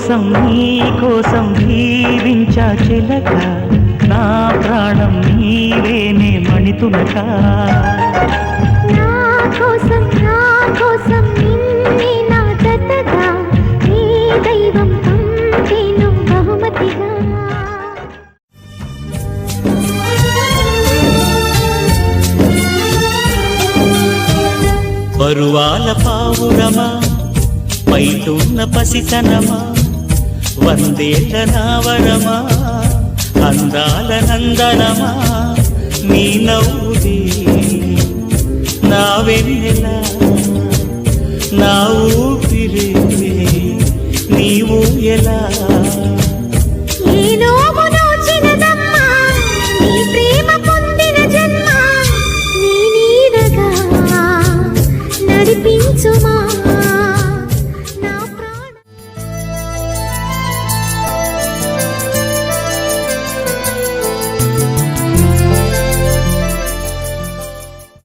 కోసం జీవించా చిలక, నా ప్రాణం నీవేనే మణితునక. నా కోసం నిన్నే నా జతగా, నీ దైవం పంపేను బహుమతిగా. పరువాల పావురమా, పైటున్న పసితనమా, వందేళ్ల నావరమా, అందాల నందనమా, నీ నవ్వుదే నా వెన్నెల, నా ఊపిరే నీవు ఎలా